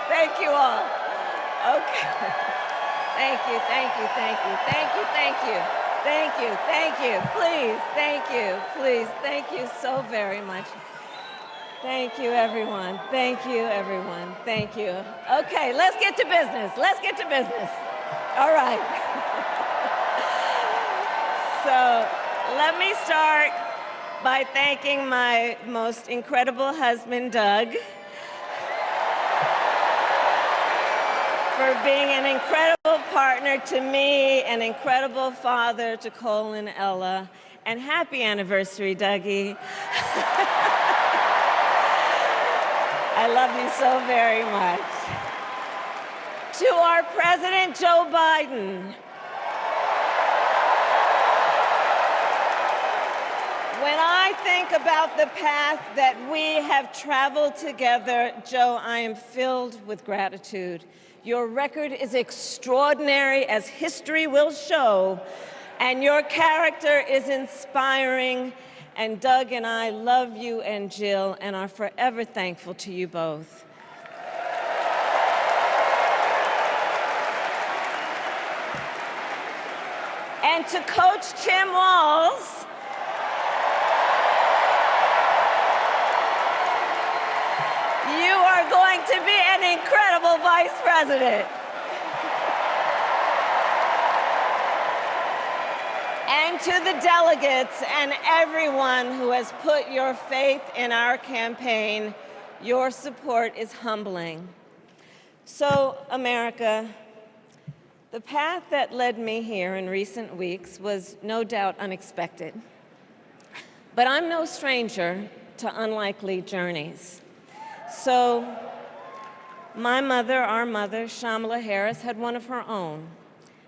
Thank you all. Okay. Thank you, thank you, thank you, thank you, thank you, thank you, thank you, please, thank you, please, thank you so very much. Thank you, everyone. Thank you, everyone. Thank you. Okay, let's get to business. Let's get to business. All right. So let me start by thanking my most incredible husband, Doug, for being an incredible partner to me, an incredible father to Cole and Ella, and happy anniversary, Dougie. I love you so very much. To our President Joe Biden, when I think about the path that we have traveled together, Joe, I am filled with gratitude. Your record is extraordinary, as history will show, and your character is inspiring. And Doug and I love you and Jill and are forever thankful to you both. And to Coach Tim Walz, you are going to be an incredible vice president. And to the delegates and everyone who has put your faith in our campaign, your support is humbling. So, America, the path that led me here in recent weeks was no doubt unexpected. But I'm no stranger to unlikely journeys. So, my mother, our mother, Kamala Harris, had one of her own.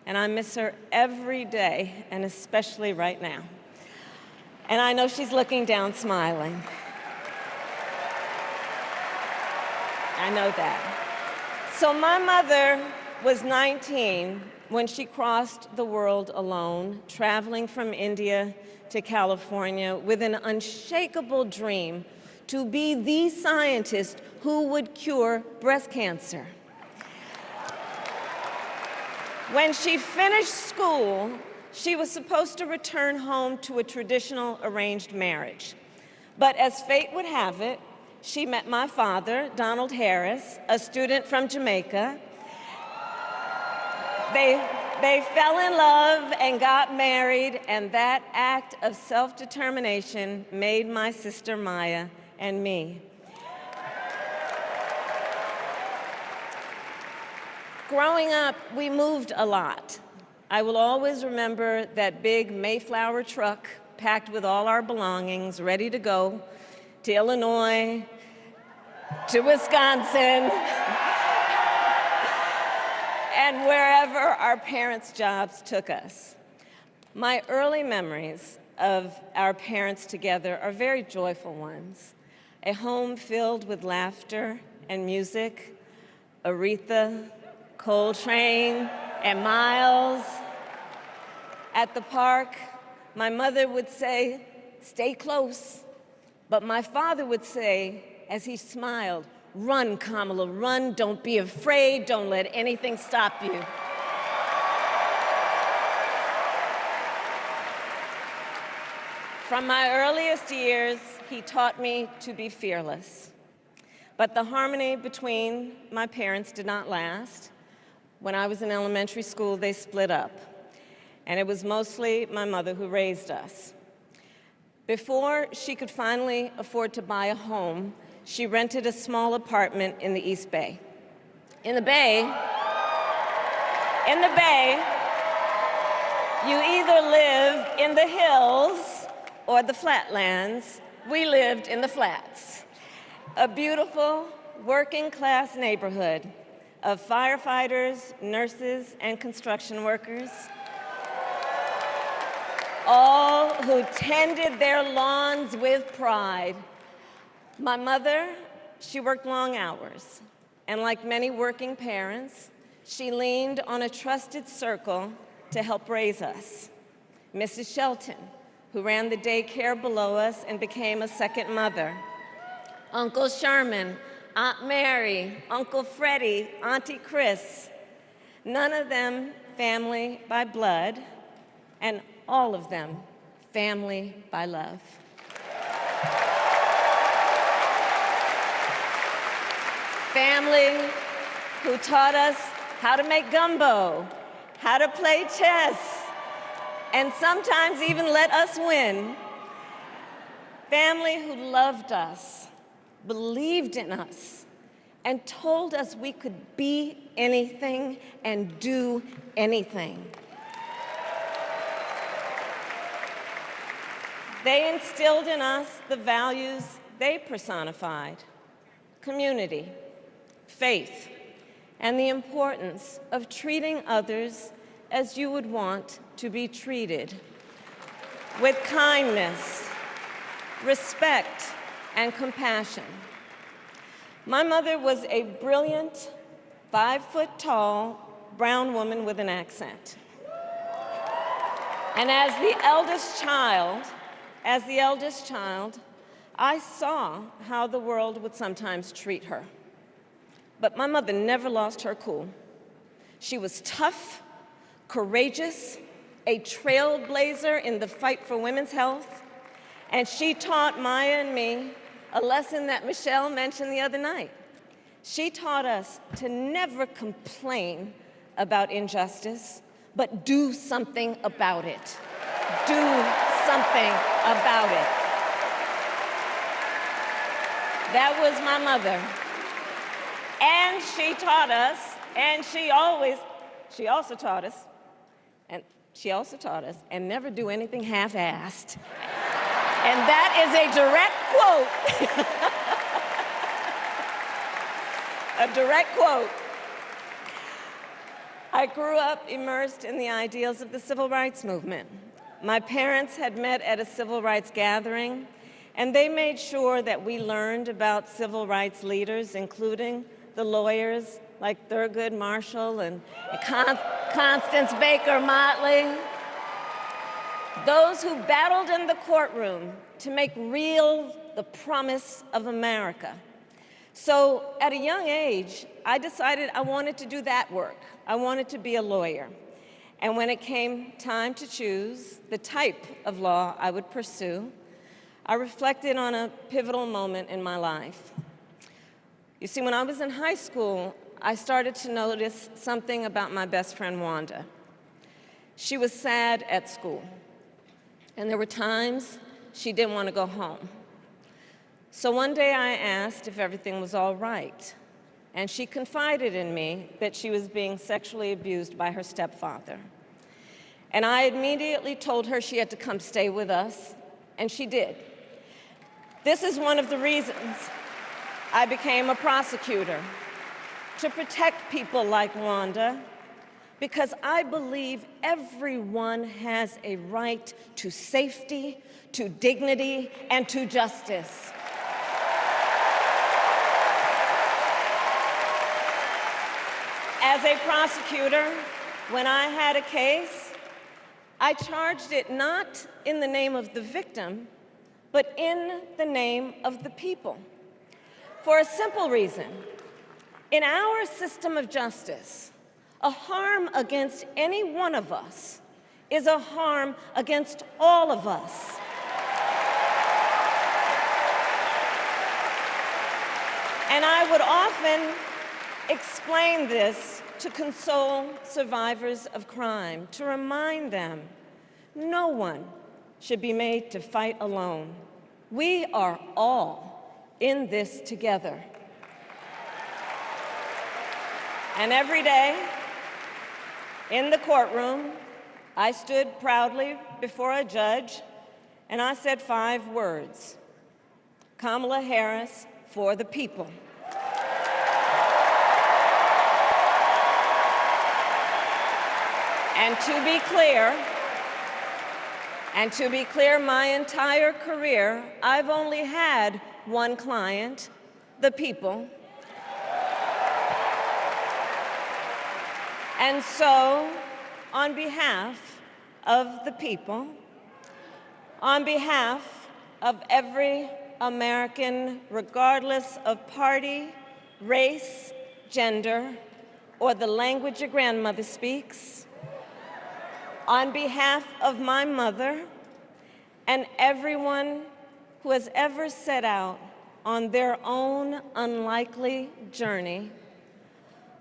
And I miss her every day, and especially right now. And I know she's looking down, smiling. I know that. So my mother was 19 when she crossed the world alone, traveling from India to California with an unshakable dream to be the scientist who would cure breast cancer. When she finished school, she was supposed to return home to a traditional arranged marriage. But as fate would have it, she met my father, Donald Harris, a student from Jamaica. They fell in love and got married, and that act of self-determination made my sister Maya and me. Growing up, we moved a lot. I will always remember that big Mayflower truck packed with all our belongings, ready to go to Illinois, to Wisconsin, and wherever our parents' jobs took us. My early memories of our parents together are very joyful ones. A home filled with laughter and music, Aretha, Coltrane, and Miles. At the park, my mother would say, "Stay close." But my father would say, as he smiled, "Run, Kamala, run. Don't be afraid. Don't let anything stop you." From my earliest years, he taught me to be fearless. But the harmony between my parents did not last. When I was in elementary school, they split up, and it was mostly my mother who raised us. Before she could finally afford to buy a home, she rented a small apartment in the East Bay. In the Bay, you either live in the hills or the flatlands. We lived in the flats. A beautiful working-class neighborhood of firefighters, nurses, and construction workers, all who tended their lawns with pride. My mother, she worked long hours, and like many working parents, she leaned on a trusted circle to help raise us. Mrs. Shelton, who ran the daycare below us and became a second mother. Uncle Sherman, Aunt Mary, Uncle Freddie, Auntie Chris. None of them family by blood, and all of them family by love. Family who taught us how to make gumbo, how to play chess, and sometimes even let us win. Family who loved us, believed in us, and told us we could be anything and do anything. They instilled in us the values they personified: community, faith, and the importance of treating others as you would want to be treated, with kindness, respect, and compassion. My mother was a brilliant, 5-foot-tall, brown woman with an accent. And as the eldest child, I saw how the world would sometimes treat her. But my mother never lost her cool. She was tough, courageous, a trailblazer in the fight for women's health, and she taught Maya and me a lesson that Michelle mentioned the other night. She taught us to never complain about injustice, but do something about it. Do something about it. That was my mother. And she taught us, and she also taught us, and never do anything half-assed. And that is a direct quote. A direct quote. I grew up immersed in the ideals of the civil rights movement. My parents had met at a civil rights gathering, and they made sure that we learned about civil rights leaders, including the lawyers like Thurgood Marshall and Constance Baker Motley, those who battled in the courtroom to make real the promise of America. So at a young age, I decided I wanted to do that work. I wanted to be a lawyer. And when it came time to choose the type of law I would pursue, I reflected on a pivotal moment in my life. You see, when I was in high school, I started to notice something about my best friend, Wanda. She was sad at school, and there were times she didn't want to go home. So one day I asked if everything was all right, and she confided in me that she was being sexually abused by her stepfather. And I immediately told her she had to come stay with us, and she did. This is one of the reasons I became a prosecutor, to protect people like Wanda, because I believe everyone has a right to safety, to dignity, and to justice. As a prosecutor, when I had a case, I charged it not in the name of the victim, but in the name of the people. For a simple reason. In our system of justice, a harm against any one of us is a harm against all of us. And I would often explain this to console survivors of crime, to remind them no one should be made to fight alone. We are all in this together. And every day, in the courtroom, I stood proudly before a judge, and I said 5 words: Kamala Harris for the people. And to be clear, my entire career, I've only had one client, the people. And so, on behalf of the people, on behalf of every American, regardless of party, race, gender, or the language your grandmother speaks, on behalf of my mother and everyone who has ever set out on their own unlikely journey,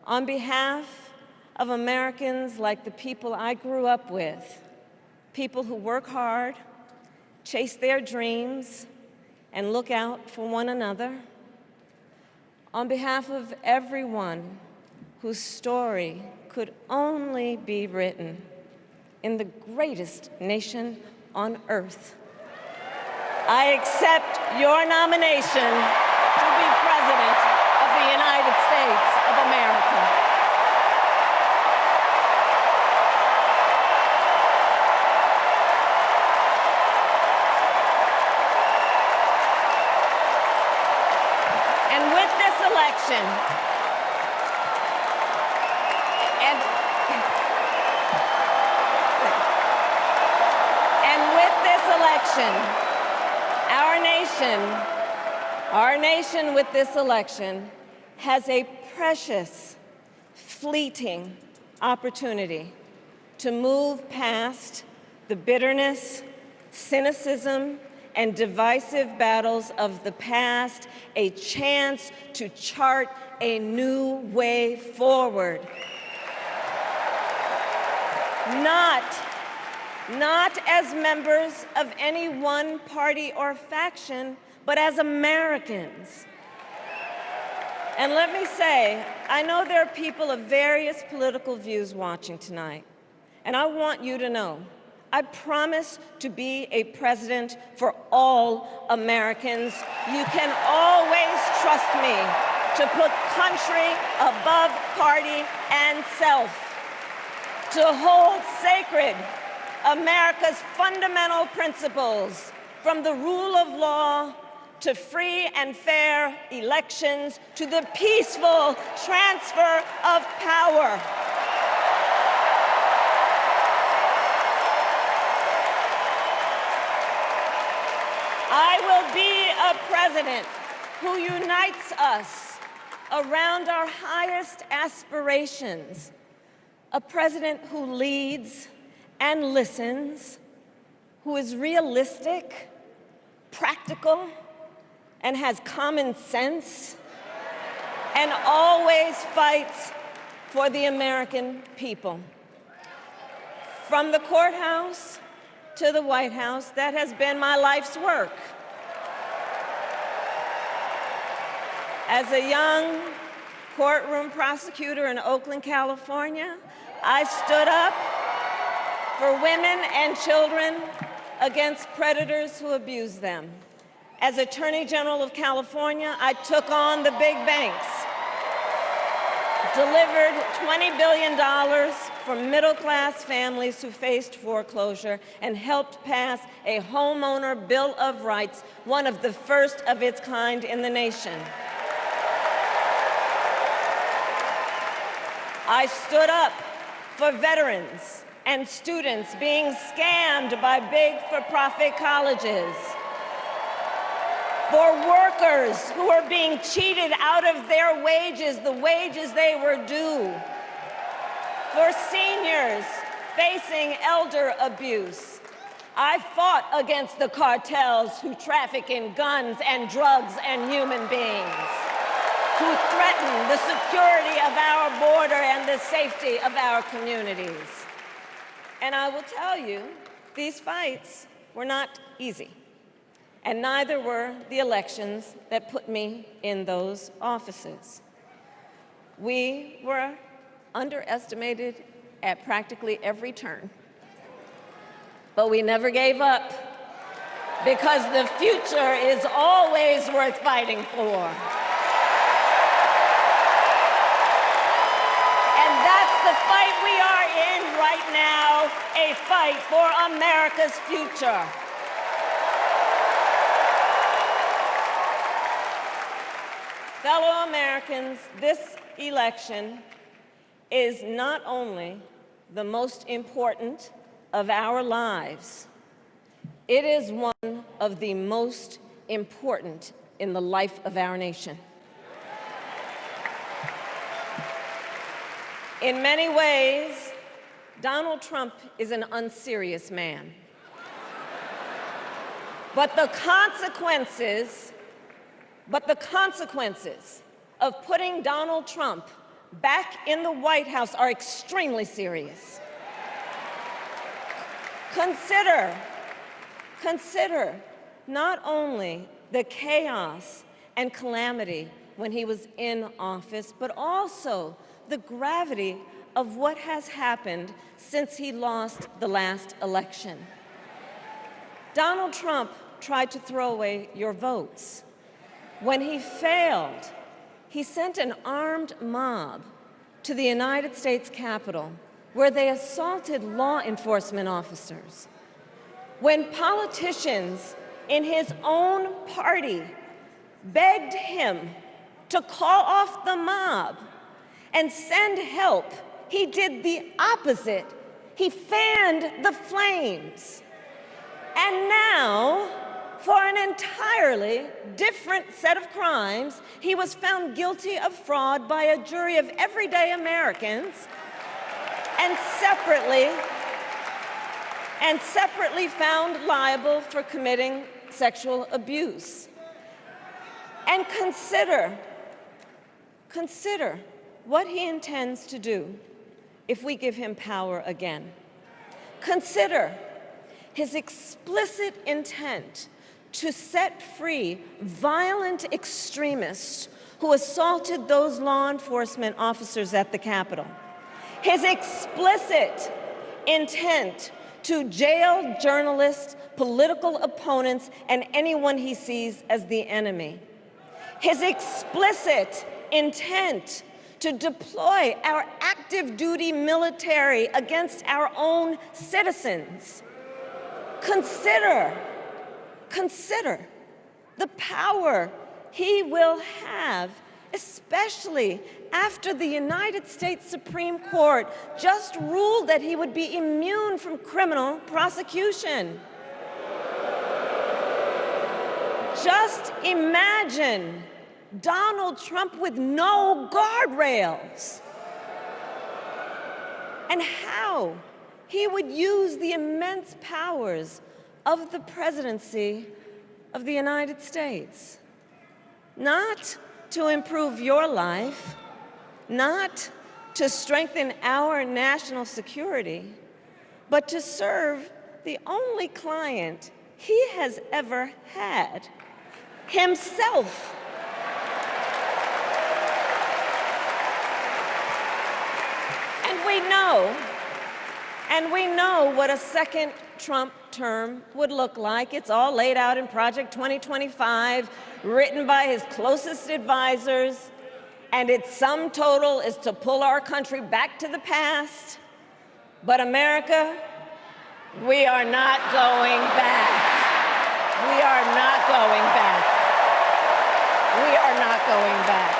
on behalf of Americans like the people I grew up with, people who work hard, chase their dreams, and look out for one another, on behalf of everyone whose story could only be written in the greatest nation on earth, I accept your nomination to be President of the United States of America. And with this election, our nation with this election has a precious, fleeting opportunity to move past the bitterness, cynicism, and divisive battles of the past, a chance to chart a new way forward. Not as members of any one party or faction, but as Americans. And let me say, I know there are people of various political views watching tonight, and I want you to know, I promise to be a president for all Americans. You can always trust me to put country above party and self, to hold sacred America's fundamental principles, from the rule of law to free and fair elections to the peaceful transfer of power. I will be a president who unites us around our highest aspirations, a president who leads and listens, who is realistic, practical, and has common sense, and always fights for the American people. From the courthouse to the White House, that has been my life's work. As a young courtroom prosecutor in Oakland, California, I stood up for women and children against predators who abuse them. As Attorney General of California, I took on the big banks, delivered $20 billion for middle-class families who faced foreclosure, and helped pass a homeowner bill of rights, one of the first of its kind in the nation. I stood up for veterans and students being scammed by big for-profit colleges, for workers who are being cheated out of their wages, the wages they were due, for seniors facing elder abuse. I fought against the cartels who traffic in guns and drugs and human beings, who threaten the security of our border and the safety of our communities. And I will tell you, these fights were not easy, and neither were the elections that put me in those offices. We were underestimated at practically every turn, but we never gave up, because the future is always worth fighting for. The fight we are in right now, a fight for America's future. Fellow Americans, this election is not only the most important of our lives, it is one of the most important in the life of our nation. In many ways, Donald Trump is an unserious man. But the consequences of putting Donald Trump back in the White House are extremely serious. Consider not only the chaos and calamity when he was in office, but also the gravity of what has happened since he lost the last election. Donald Trump tried to throw away your votes. When he failed, he sent an armed mob to the United States Capitol, where they assaulted law enforcement officers. When politicians in his own party begged him to call off the mob and send help, he did the opposite. He fanned the flames. And now, for an entirely different set of crimes, he was found guilty of fraud by a jury of everyday Americans and separately found liable for committing sexual abuse. And consider what he intends to do if we give him power again. Consider his explicit intent to set free violent extremists who assaulted those law enforcement officers at the Capitol. His explicit intent to jail journalists, political opponents, and anyone he sees as the enemy. His explicit intent to deploy our active duty military against our own citizens. Consider the power he will have, especially after the United States Supreme Court just ruled that he would be immune from criminal prosecution. Just imagine Donald Trump with no guardrails, and how he would use the immense powers of the presidency of the United States, not to improve your life, not to strengthen our national security, but to serve the only client he has ever had, himself. And we know what a second Trump term would look like. It's all laid out in Project 2025, written by his closest advisors, and its sum total is to pull our country back to the past. But America, we are not going back. We are not going back. We are not going back.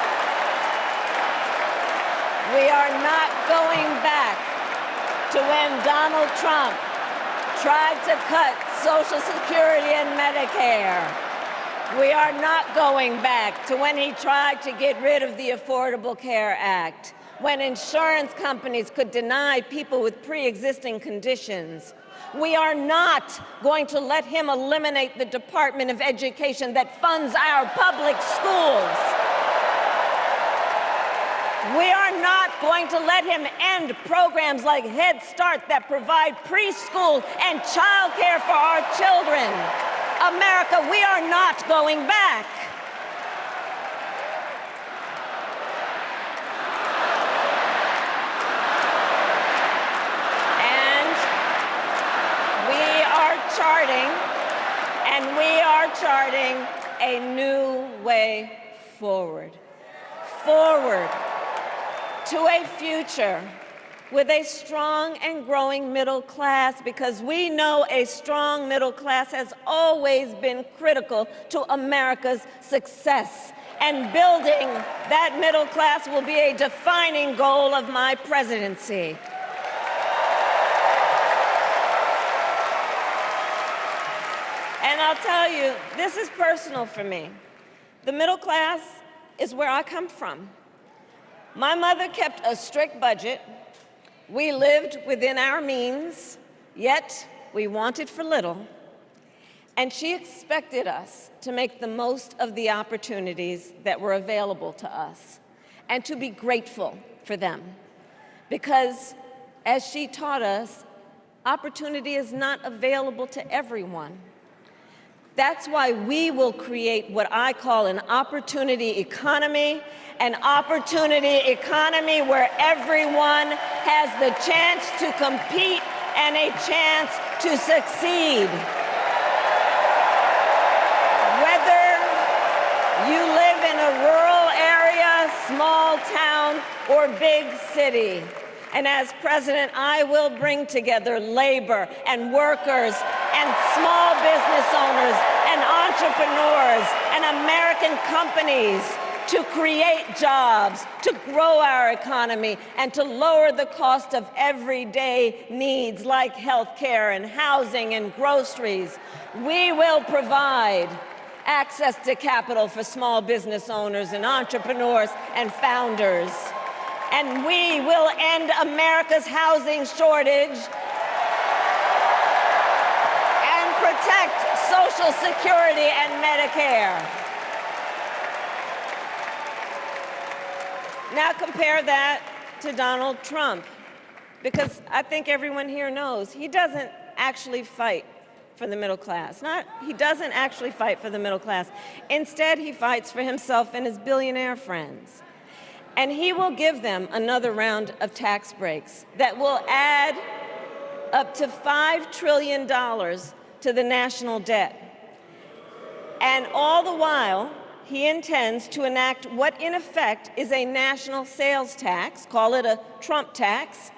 We are not going back to when Donald Trump tried to cut Social Security and Medicare. We are not going back to when he tried to get rid of the Affordable Care Act, when insurance companies could deny people with pre-existing conditions. We are not going to let him eliminate the Department of Education that funds our public schools. We are not going to let him end programs like Head Start that provide preschool and child care for our children. America, we are not going back. And we are charting a new way forward. Forward to a future with a strong and growing middle class, because we know a strong middle class has always been critical to America's success. And building that middle class will be a defining goal of my presidency. And I'll tell you, this is personal for me. The middle class is where I come from. My mother kept a strict budget. We lived within our means, yet we wanted for little. And she expected us to make the most of the opportunities that were available to us and to be grateful for them. Because, as she taught us, opportunity is not available to everyone. That's why we will create what I call an opportunity economy where everyone has the chance to compete and a chance to succeed. Whether you live in a rural area, small town, or big city. And as president, I will bring together labor and workers and small business owners and entrepreneurs and American companies to create jobs, to grow our economy, and to lower the cost of everyday needs like health care and housing and groceries. We will provide access to capital for small business owners and entrepreneurs and founders. And we will end America's housing shortage and protect Social Security and Medicare. Now compare that to Donald Trump, because I think everyone here knows he doesn't actually fight for the middle class. He doesn't actually fight for the middle class. Instead, he fights for himself and his billionaire friends. And he will give them another round of tax breaks that will add up to $5 trillion to the national debt. And all the while, he intends to enact what in effect is a national sales tax, call it a Trump tax,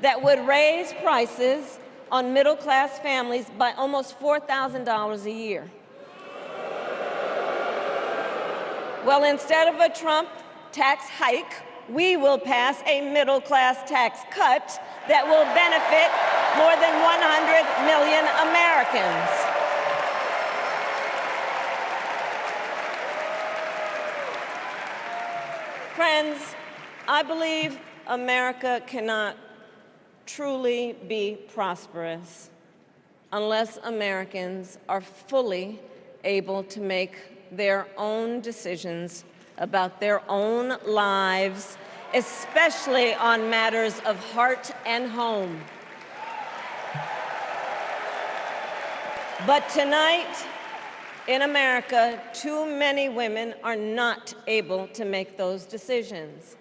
that would raise prices on middle-class families by almost $4,000 a year. Well, instead of a Trump tax hike, we will pass a middle-class tax cut that will benefit more than 100 million Americans. Friends, I believe America cannot truly be prosperous unless Americans are fully able to make their own decisions about their own lives, especially on matters of heart and home. But tonight, in America, too many women are not able to make those decisions.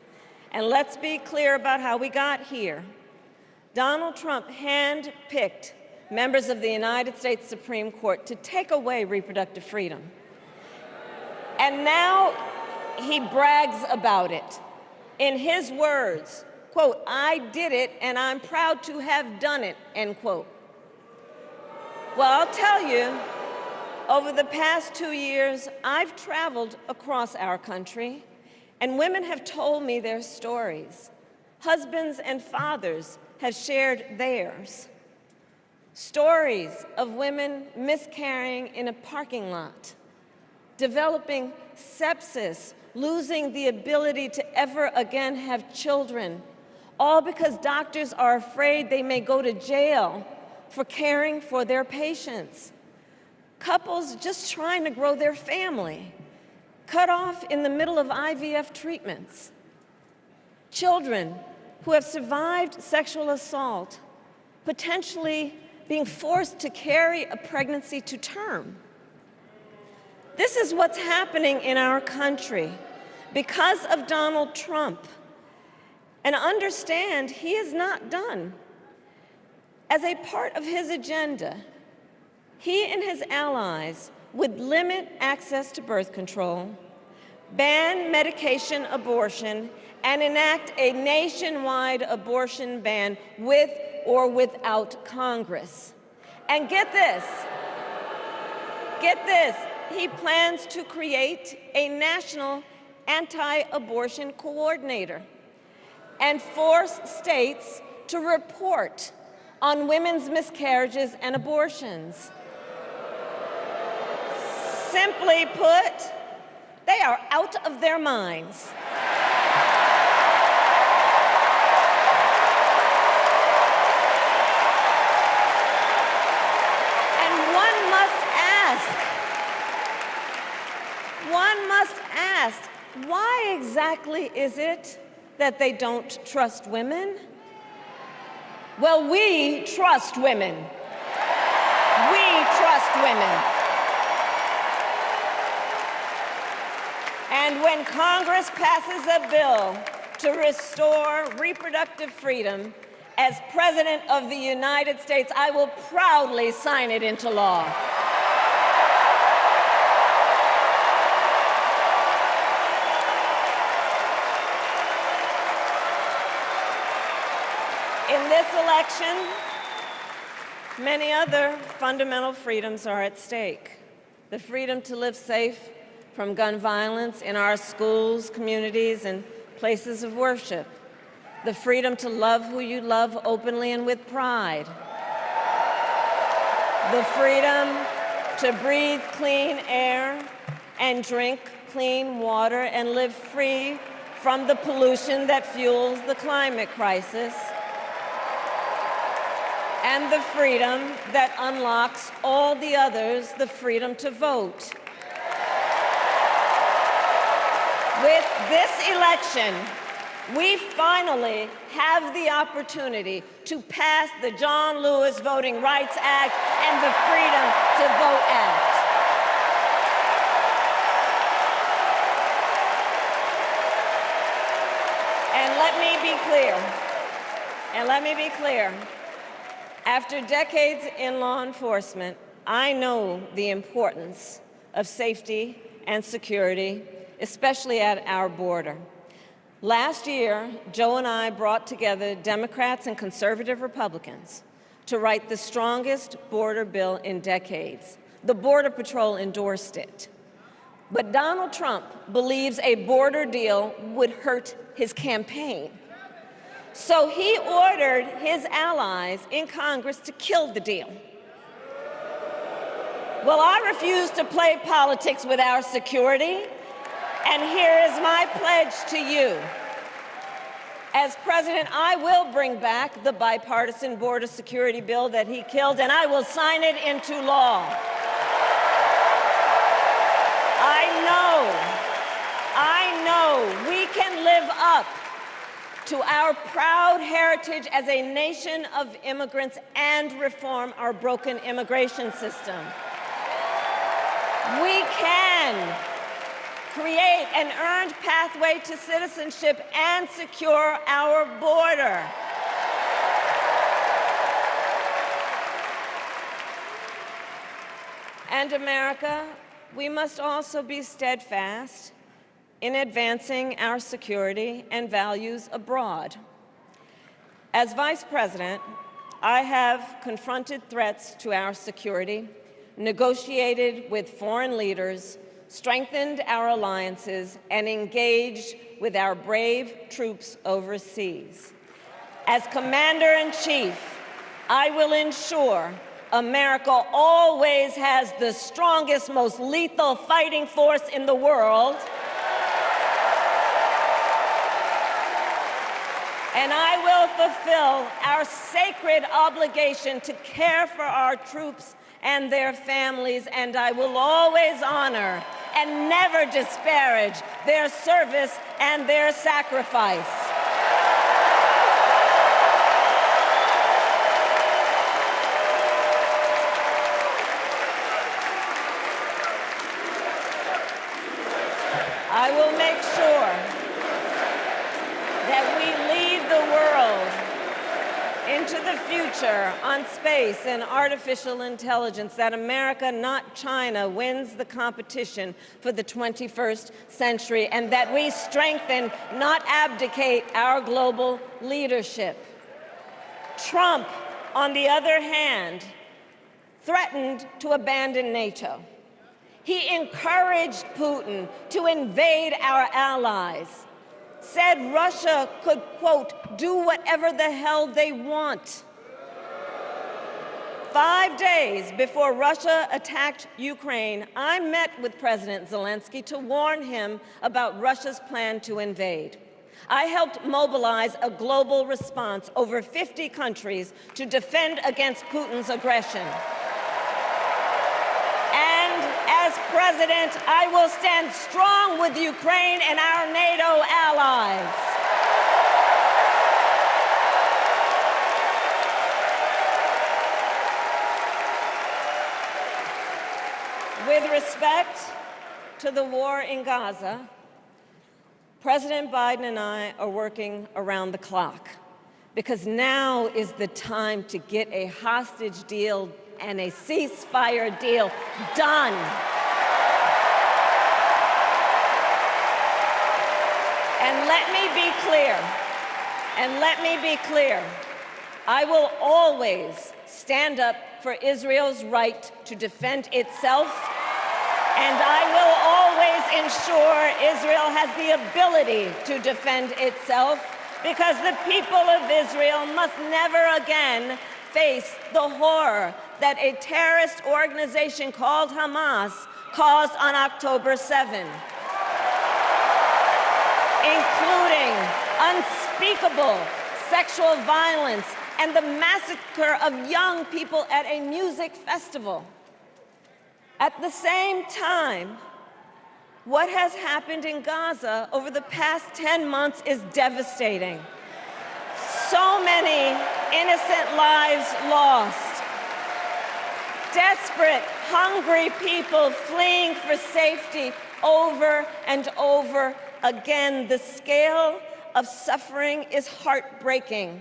And let's be clear about how we got here. Donald Trump handpicked members of the United States Supreme Court to take away reproductive freedom. And now he brags about it. In his words, quote, "I did it and I'm proud to have done it," end quote. Well, I'll tell you, over the past 2 years, I've traveled across our country, and women have told me their stories. Husbands and fathers have shared theirs. Stories of women miscarrying in a parking lot, developing sepsis, losing the ability to ever again have children, all because doctors are afraid they may go to jail for caring for their patients. Couples just trying to grow their family, cut off in the middle of IVF treatments. Children who have survived sexual assault, potentially being forced to carry a pregnancy to term. This is what's happening in our country because of Donald Trump. And understand, he is not done. As a part of his agenda, he and his allies would limit access to birth control, ban medication abortion, and enact a nationwide abortion ban with or without Congress. And get this, he plans to create a national anti-abortion coordinator and force states to report on women's miscarriages and abortions. Simply put, they are out of their minds. exactly is it that they don't trust women? Well, we trust women. We trust women. And when Congress passes a bill to restore reproductive freedom, as President of the United States, I will proudly sign it into law. In this election, many other fundamental freedoms are at stake. The freedom to live safe from gun violence in our schools, communities, and places of worship. The freedom to love who you love openly and with pride. The freedom to breathe clean air and drink clean water and live free from the pollution that fuels the climate crisis. And the freedom that unlocks all the others, the freedom to vote. With this election, we finally have the opportunity to pass the John Lewis Voting Rights Act and the Freedom to Vote Act. And let me be clear, after decades in law enforcement, I know the importance of safety and security, especially at our border. Last year, Joe and I brought together Democrats and conservative Republicans to write the strongest border bill in decades. The Border Patrol endorsed it. But Donald Trump believes a border deal would hurt his campaign. So he ordered his allies in Congress to kill the deal. Well, I refuse to play politics with our security. And here is my pledge to you. As president, I will bring back the bipartisan border security bill that he killed, and I will sign it into law. I know we can live up to our proud heritage as a nation of immigrants and reform our broken immigration system. We can create an earned pathway to citizenship and secure our border. And America, we must also be steadfast in advancing our security and values abroad. As Vice President, I have confronted threats to our security, negotiated with foreign leaders, strengthened our alliances, and engaged with our brave troops overseas. As Commander-in-Chief, I will ensure America always has the strongest, most lethal fighting force in the world, and I will fulfill our sacred obligation to care for our troops and their families, and I will always honor and never disparage their service and their sacrifice. I will make sure that we lead the world into the future on space and artificial intelligence, that America, not China, wins the competition for the 21st century, and that we strengthen, not abdicate, our global leadership. Trump, on the other hand, threatened to abandon NATO. He encouraged Putin to invade our allies, said Russia could, quote, do whatever the hell they want. 5 days before Russia attacked Ukraine, I met with President Zelensky to warn him about Russia's plan to invade. I helped mobilize a global response, over 50 countries, to defend against Putin's aggression. And as president, I will stand strong with Ukraine and our NATO allies. With respect to the war in Gaza, President Biden and I are working around the clock because now is the time to get a hostage deal and a ceasefire deal done. And let me be clear, I will always stand up for Israel's right to defend itself, and I will always ensure Israel has the ability to defend itself, because the people of Israel must never again face the horror that a terrorist organization called Hamas caused on October 7, including unspeakable sexual violence and the massacre of young people at a music festival. At the same time, what has happened in Gaza over the past 10 months is devastating. So many innocent lives lost. Desperate, hungry people fleeing for safety over and over again. The scale of suffering is heartbreaking.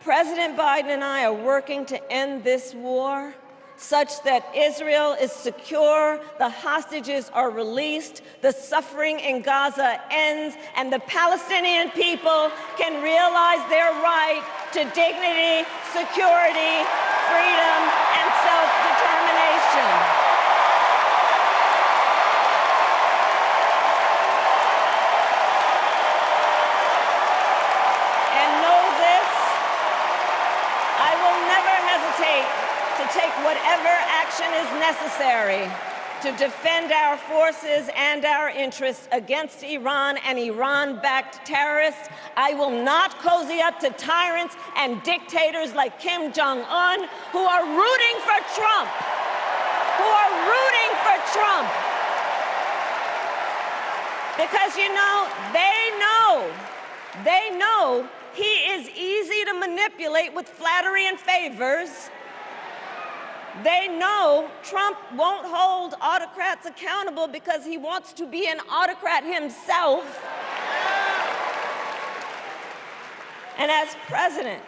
President Biden and I are working to end this war such that Israel is secure, the hostages are released, the suffering in Gaza ends, and the Palestinian people can realize their right to dignity, security, freedom, and self-determination. And know this, I will never hesitate to take whatever action is necessary to defend our forces and our interests against Iran and Iran-backed terrorists. I will not cozy up to tyrants and dictators like Kim Jong-un who are rooting for Trump, Because, you know, they know he is easy to manipulate with flattery and favors. They know Trump won't hold autocrats accountable because he wants to be an autocrat himself. And as president,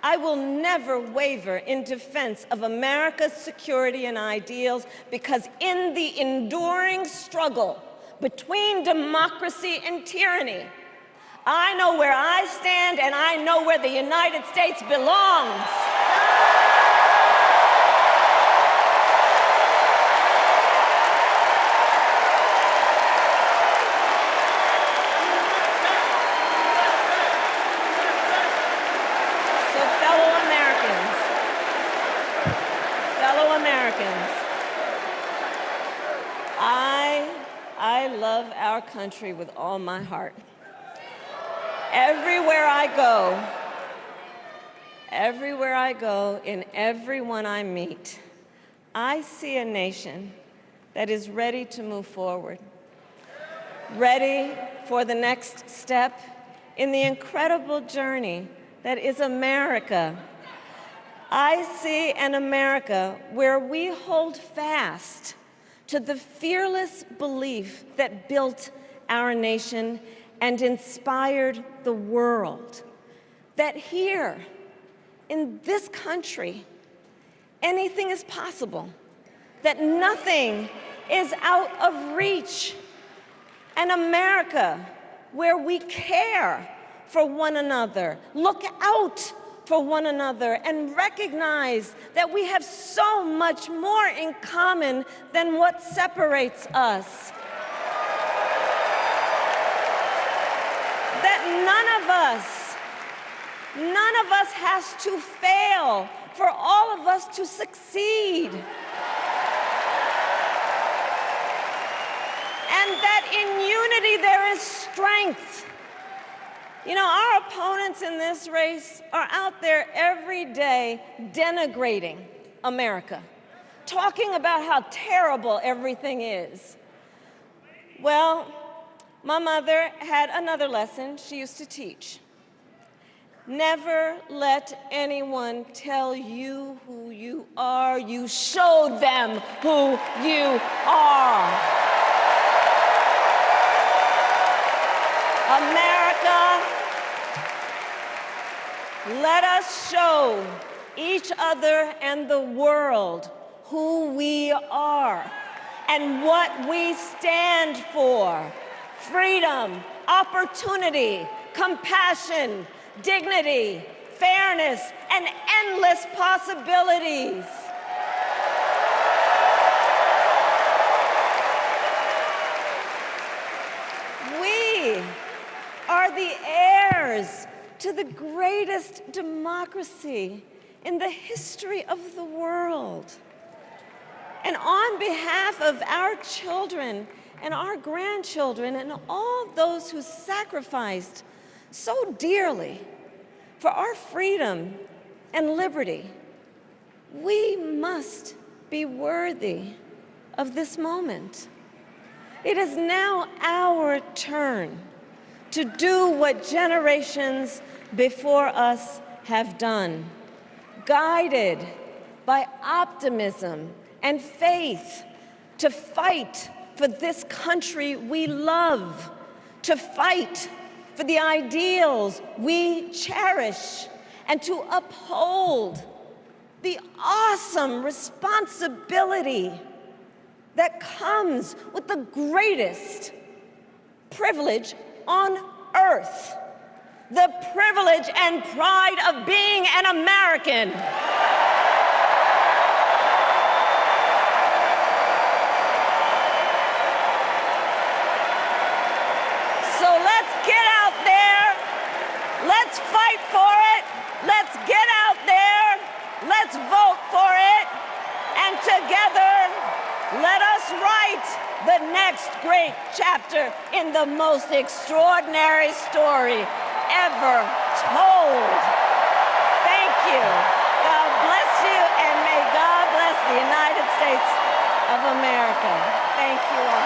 I will never waver in defense of America's security and ideals, because in the enduring struggle between democracy and tyranny, I know where I stand and I know where the United States belongs. I love our country with all my heart. Everywhere I go, in everyone I meet, I see a nation that is ready to move forward, ready for the next step in the incredible journey that is America. I see an America where we hold fast to the fearless belief that built our nation and inspired the world, that here, in this country, anything is possible, that nothing is out of reach. An America where we care for one another, look out for one another, and recognize that we have so much more in common than what separates us. That none of us has to fail for all of us to succeed. And that in unity there is strength. You know, our opponents in this race are out there every day denigrating America, talking about how terrible everything is. Well, my mother had another lesson she used to teach. Never let anyone tell you who you are. You show them who you are. America, let us show each other and the world who we are and what we stand for. Freedom, opportunity, compassion, dignity, fairness, and endless possibilities. We are the heirs to the greatest democracy in the history of the world. And on behalf of our children and our grandchildren and all those who sacrificed so dearly for our freedom and liberty, we must be worthy of this moment. It is now our turn to do what generations before us have done, guided by optimism and faith, to fight for this country we love, to fight for the ideals we cherish, and to uphold the awesome responsibility that comes with the greatest privilege on earth, the privilege and pride of being an American. So let's get out there, let's fight for it, let's get out there, let's vote for it, and together, let us write the next great chapter in the most extraordinary story ever told. Thank you. God bless you, and may God bless the United States of America. Thank you all.